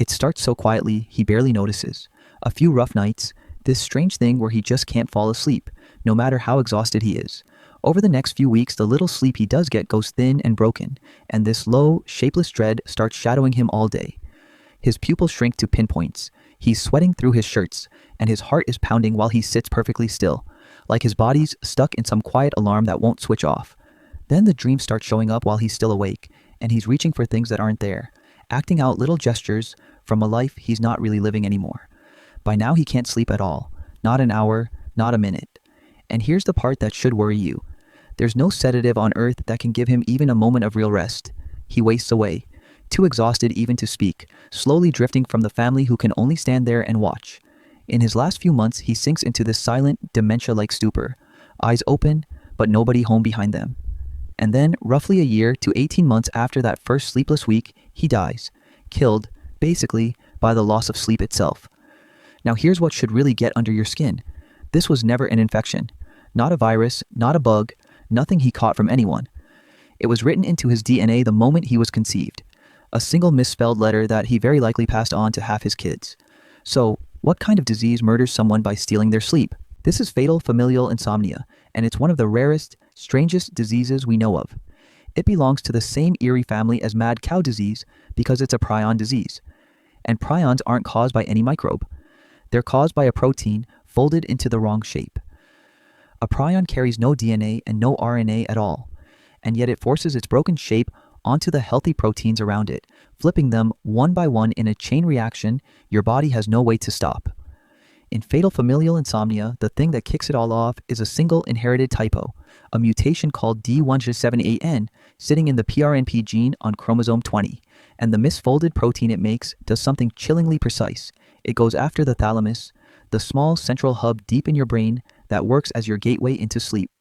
It starts so quietly, he barely notices. A few rough nights, this strange thing where he just can't fall asleep, no matter how exhausted he is. Over the next few weeks, the little sleep he does get goes thin and broken, and this low, shapeless dread starts shadowing him all day. His pupils shrink to pinpoints. He's sweating through his shirts, and his heart is pounding while he sits perfectly still, like his body's stuck in some quiet alarm that won't switch off. Then the dreams start showing up while he's still awake, and he's reaching for things that aren't there, acting out little gestures from a life he's not really living anymore. By now he can't sleep at all, not an hour, not a minute. And here's the part that should worry you. There's no sedative on earth that can give him even a moment of real rest. He wastes away, too exhausted even to speak, slowly drifting from the family who can only stand there and watch. In his last few months, he sinks into this silent, dementia-like stupor, eyes open, but nobody home behind them. And then, roughly a year to 18 months after that first sleepless week, he dies, killed, basically, by the loss of sleep itself. Now here's what should really get under your skin. This was never an infection. Not a virus, not a bug, nothing he caught from anyone. It was written into his DNA the moment he was conceived. A single misspelled letter that he very likely passed on to half his kids. So, what kind of disease murders someone by stealing their sleep? This is fatal familial insomnia, and it's one of the rarest, strangest diseases we know of. It belongs to the same eerie family as mad cow disease because it's a prion disease. And prions aren't caused by any microbe. They're caused by a protein folded into the wrong shape. A prion carries no DNA and no RNA at all, and yet it forces its broken shape onto the healthy proteins around it, flipping them one by one in a chain reaction your body has no way to stop. In fatal familial insomnia, the thing that kicks it all off is a single inherited typo, a mutation called D178N sitting in the PRNP gene on chromosome 20, and the misfolded protein it makes does something chillingly precise. It goes after the thalamus, the small central hub deep in your brain that works as your gateway into sleep.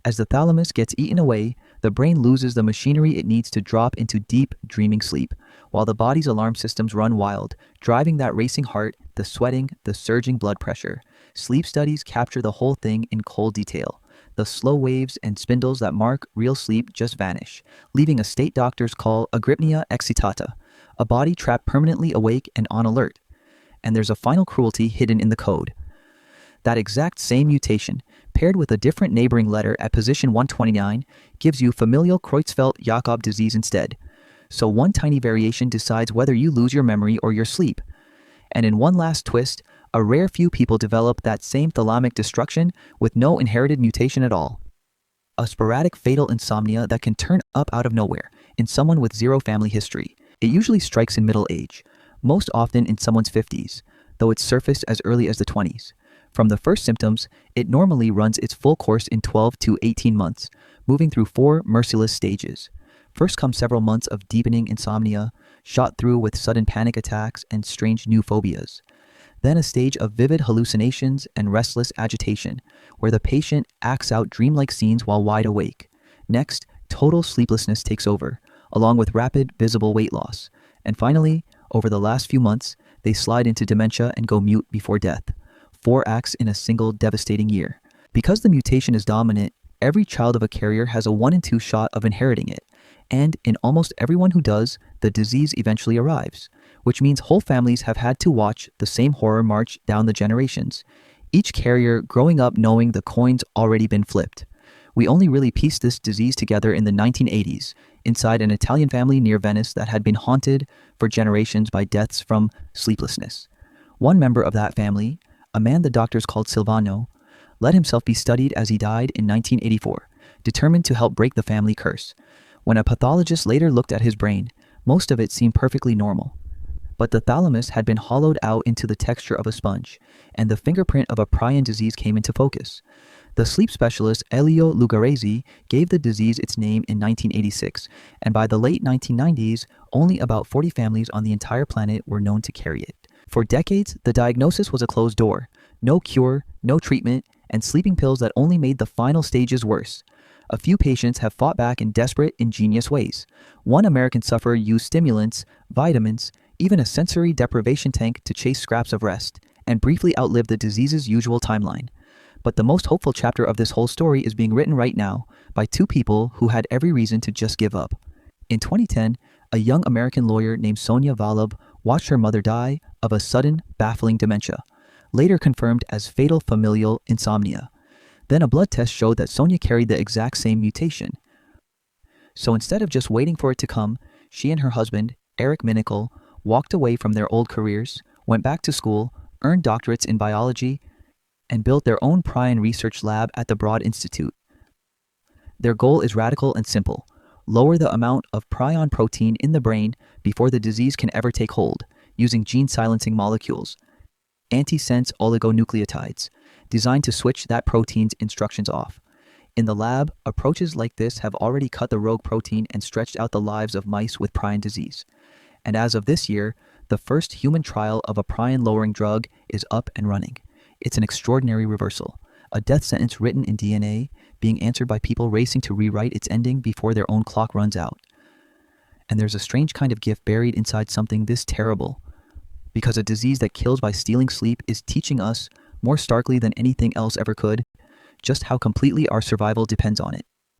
As the thalamus gets eaten away, the brain loses the machinery it needs to drop into deep, dreaming sleep, while the body's alarm systems run wild, driving that racing heart, the sweating, the surging blood pressure. Sleep studies capture the whole thing in cold detail. The slow waves and spindles that mark real sleep just vanish, leaving a state doctors call agrypnia excitata, a body trapped permanently awake and on alert. And there's a final cruelty hidden in the code. That exact same mutation, paired with a different neighboring letter at position 129, gives you familial Creutzfeldt-Jakob disease instead. So one tiny variation decides whether you lose your memory or your sleep. And in one last twist, a rare few people develop that same thalamic destruction with no inherited mutation at all. A sporadic fatal insomnia that can turn up out of nowhere in someone with zero family history. It usually strikes in middle age, most often in someone's 50s, though it's surfaced as early as the 20s. From the first symptoms, it normally runs its full course in 12 to 18 months, moving through 4 merciless stages. First come several months of deepening insomnia, shot through with sudden panic attacks and strange new phobias. Then a stage of vivid hallucinations and restless agitation, where the patient acts out dreamlike scenes while wide awake. Next, total sleeplessness takes over, along with rapid, visible weight loss. And finally, over the last few months, they slide into dementia and go mute before death. 4 acts in a single devastating year. Because the mutation is dominant, every child of a carrier has a 1 in 2 shot of inheriting it. And in almost everyone who does, the disease eventually arrives, which means whole families have had to watch the same horror march down the generations, each carrier growing up knowing the coin's already been flipped. We only really pieced this disease together in the 1980s, inside an Italian family near Venice that had been haunted for generations by deaths from sleeplessness. One member of that family, a man the doctors called Silvano, let himself be studied as he died in 1984, determined to help break the family curse. When a pathologist later looked at his brain, most of it seemed perfectly normal. But the thalamus had been hollowed out into the texture of a sponge, and the fingerprint of a prion disease came into focus. The sleep specialist Elio Lugaresi gave the disease its name in 1986, and by the late 1990s, only about 40 families on the entire planet were known to carry it. For decades, the diagnosis was a closed door. No cure, no treatment, and sleeping pills that only made the final stages worse. A few patients have fought back in desperate, ingenious ways. One American sufferer used stimulants, vitamins, even a sensory deprivation tank to chase scraps of rest, and briefly outlived the disease's usual timeline. But the most hopeful chapter of this whole story is being written right now by 2 people who had every reason to just give up. In 2010, a young American lawyer named Sonia Valab watched her mother die of a sudden, baffling dementia, later confirmed as fatal familial insomnia. Then a blood test showed that Sonia carried the exact same mutation. So instead of just waiting for it to come, she and her husband, Eric Minical, walked away from their old careers, went back to school, earned doctorates in biology, and built their own Prion research lab at the Broad Institute. Their goal is radical and simple: lower the amount of prion protein in the brain before the disease can ever take hold, using gene-silencing molecules, antisense oligonucleotides, designed to switch that protein's instructions off. In the lab, approaches like this have already cut the rogue protein and stretched out the lives of mice with prion disease. And as of this year, the first human trial of a prion-lowering drug is up and running. It's an extraordinary reversal, a death sentence written in DNA, being answered by people racing to rewrite its ending before their own clock runs out. And there's a strange kind of gift buried inside something this terrible, because a disease that kills by stealing sleep is teaching us, more starkly than anything else ever could, just how completely our survival depends on it.